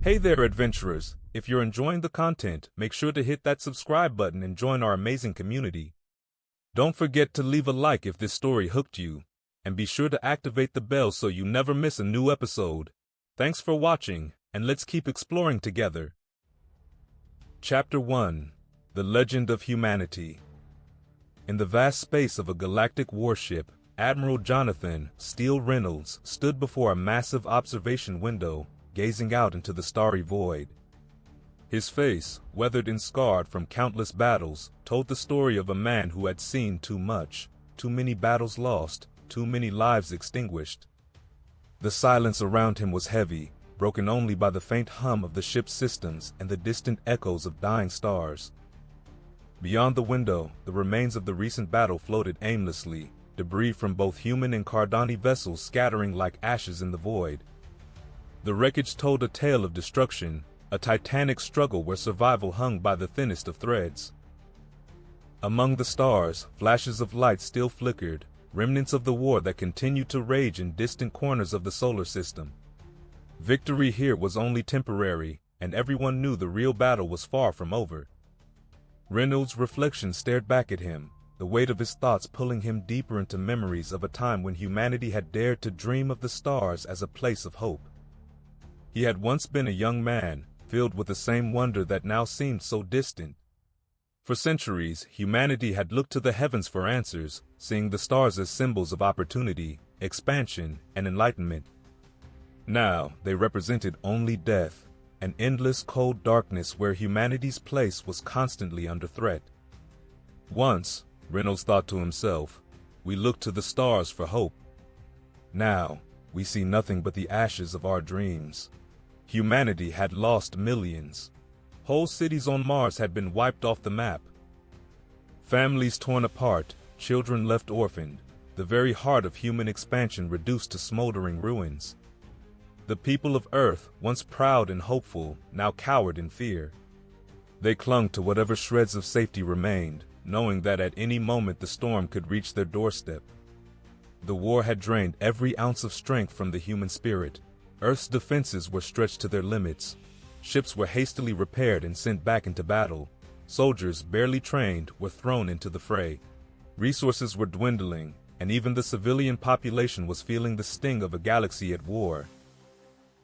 Hey there, adventurers! If you're enjoying the content, make sure to hit that subscribe button and join our amazing community. Don't forget to leave a like if this story hooked you, and be sure to activate the bell so you never miss a new episode. Thanks for watching, and let's keep exploring together. Chapter 1: The Legend of Humanity. In the vast space of a galactic warship, Admiral Jonathan Steele Reynolds stood before a massive observation window, gazing out into the starry void. His face, weathered and scarred from countless battles, told the story of a man who had seen too much, too many battles lost, too many lives extinguished. The silence around him was heavy, broken only by the faint hum of the ship's systems and the distant echoes of dying stars. Beyond the window, the remains of the recent battle floated aimlessly, debris from both human and Khardaani vessels scattering like ashes in the void. The wreckage told a tale of destruction, a titanic struggle where survival hung by the thinnest of threads. Among the stars, flashes of light still flickered, remnants of the war that continued to rage in distant corners of the solar system. Victory here was only temporary, and everyone knew the real battle was far from over. Reynolds' reflection stared back at him, the weight of his thoughts pulling him deeper into memories of a time when humanity had dared to dream of the stars as a place of hope. He had once been a young man, filled with the same wonder that now seemed so distant. For centuries, humanity had looked to the heavens for answers, seeing the stars as symbols of opportunity, expansion, and enlightenment. Now, they represented only death, an endless cold darkness where humanity's place was constantly under threat. Once, Reynolds thought to himself, we looked to the stars for hope. Now, we see nothing but the ashes of our dreams. Humanity had lost millions. Whole cities on Mars had been wiped off the map. Families torn apart, children left orphaned, the very heart of human expansion reduced to smoldering ruins. The people of Earth, once proud and hopeful, now cowered in fear. They clung to whatever shreds of safety remained, knowing that at any moment the storm could reach their doorstep. The war had drained every ounce of strength from the human spirit. Earth's defenses were stretched to their limits. Ships were hastily repaired and sent back into battle. Soldiers, barely trained, were thrown into the fray. Resources were dwindling, and even the civilian population was feeling the sting of a galaxy at war.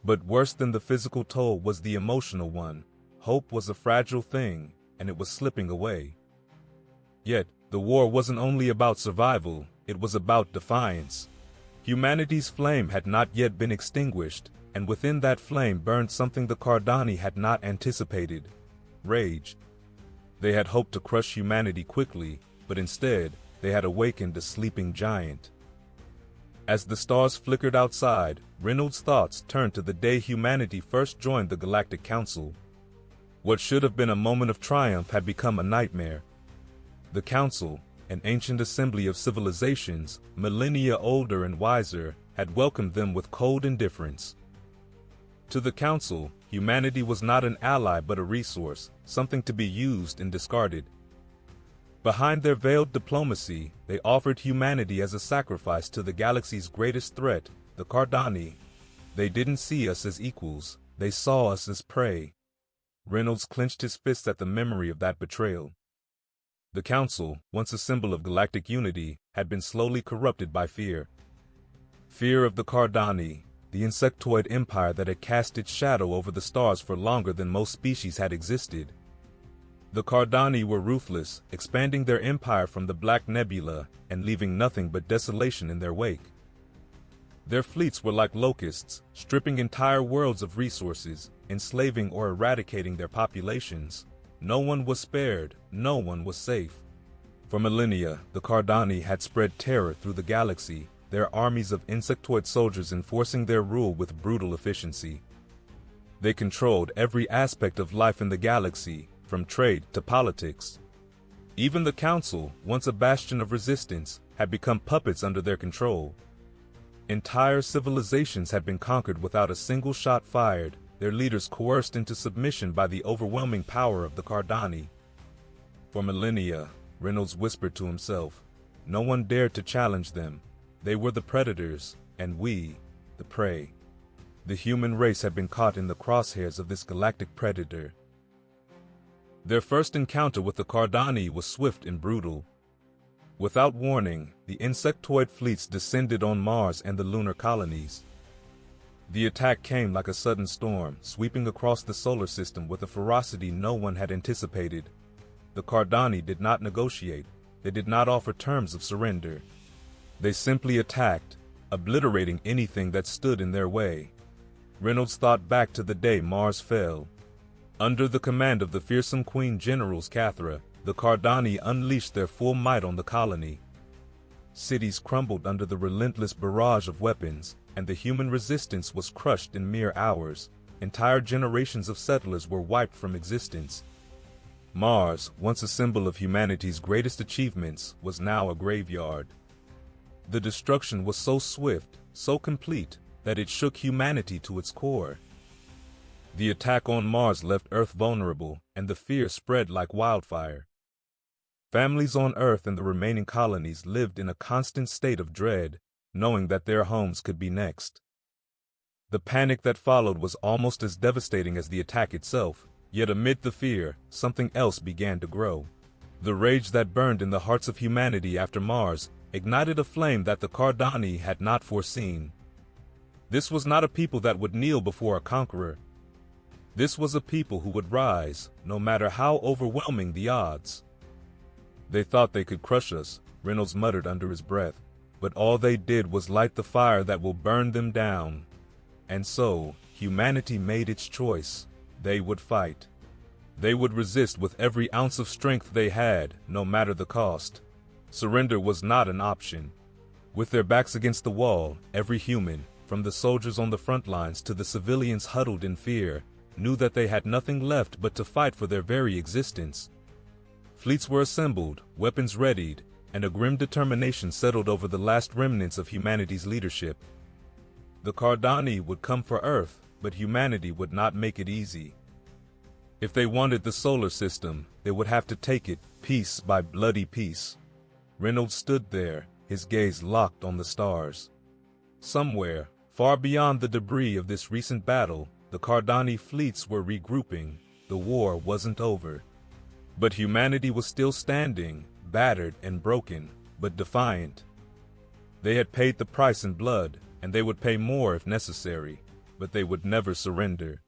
But worse than the physical toll was the emotional one. Hope was a fragile thing, and it was slipping away. Yet, the war wasn't only about survival, it was about defiance. Humanity's flame had not yet been extinguished, and within that flame burned something the Khardaani had not anticipated: rage. They had hoped to crush humanity quickly, but instead, they had awakened a sleeping giant. As the stars flickered outside, Reynolds' thoughts turned to the day humanity first joined the Galactic Council. What should have been a moment of triumph had become a nightmare. The Council, an ancient assembly of civilizations, millennia older and wiser, had welcomed them with cold indifference. To the Council, humanity was not an ally but a resource, something to be used and discarded. Behind their veiled diplomacy, they offered humanity as a sacrifice to the galaxy's greatest threat, the Khardaani. They didn't see us as equals, they saw us as prey. Reynolds clenched his fists at the memory of that betrayal. The Council, once a symbol of galactic unity, had been slowly corrupted by fear. Fear of the Khardaani, the insectoid empire that had cast its shadow over the stars for longer than most species had existed. The Khardaani were ruthless, expanding their empire from the Black Nebula and leaving nothing but desolation in their wake. Their fleets were like locusts, stripping entire worlds of resources, enslaving or eradicating their populations. No one was spared, no one was safe. For millennia, the Khardaani had spread terror through the galaxy, their armies of insectoid soldiers enforcing their rule with brutal efficiency. They controlled every aspect of life in the galaxy, from trade to politics. Even the Council, once a bastion of resistance, had become puppets under their control. Entire civilizations had been conquered without a single shot fired, their leaders coerced into submission by the overwhelming power of the Khardaani. For millennia, Reynolds whispered to himself, no one dared to challenge them. They were the predators, and we, the prey. The human race had been caught in the crosshairs of this galactic predator. Their first encounter with the Khardaani was swift and brutal. Without warning, the insectoid fleets descended on Mars and the lunar colonies. The attack came like a sudden storm, sweeping across the solar system with a ferocity no one had anticipated. The Khardaani did not negotiate. They did not offer terms of surrender. They simply attacked, obliterating anything that stood in their way. Reynolds thought back to the day Mars fell. Under the command of the fearsome Queen Generals Cathra, the Khardaani unleashed their full might on the colony. Cities crumbled under the relentless barrage of weapons, and the human resistance was crushed in mere hours. Entire generations of settlers were wiped from existence. Mars, once a symbol of humanity's greatest achievements, was now a graveyard. The destruction was so swift, so complete, that it shook humanity to its core. The attack on Mars left Earth vulnerable, and the fear spread like wildfire. Families on Earth and the remaining colonies lived in a constant state of dread, knowing that their homes could be next. The panic that followed was almost as devastating as the attack itself, yet amid the fear, something else began to grow. The rage that burned in the hearts of humanity after Mars ignited a flame that the Khardaani had not foreseen. This was not a people that would kneel before a conqueror. This was a people who would rise, no matter how overwhelming the odds. They thought they could crush us, Reynolds muttered under his breath, but all they did was light the fire that will burn them down. And so, humanity made its choice. They would fight. They would resist with every ounce of strength they had, no matter the cost. Surrender was not an option. With their backs against the wall, every human, from the soldiers on the front lines to the civilians huddled in fear, knew that they had nothing left but to fight for their very existence. Fleets were assembled, weapons readied, and a grim determination settled over the last remnants of humanity's leadership. The Khardaani would come for Earth, but humanity would not make it easy. If they wanted the solar system, they would have to take it, piece by bloody piece. Reynolds stood there, his gaze locked on the stars. Somewhere, far beyond the debris of this recent battle, the Khardaani fleets were regrouping. The war wasn't over. But humanity was still standing, battered and broken, but defiant. They had paid the price in blood, and they would pay more if necessary, but they would never surrender.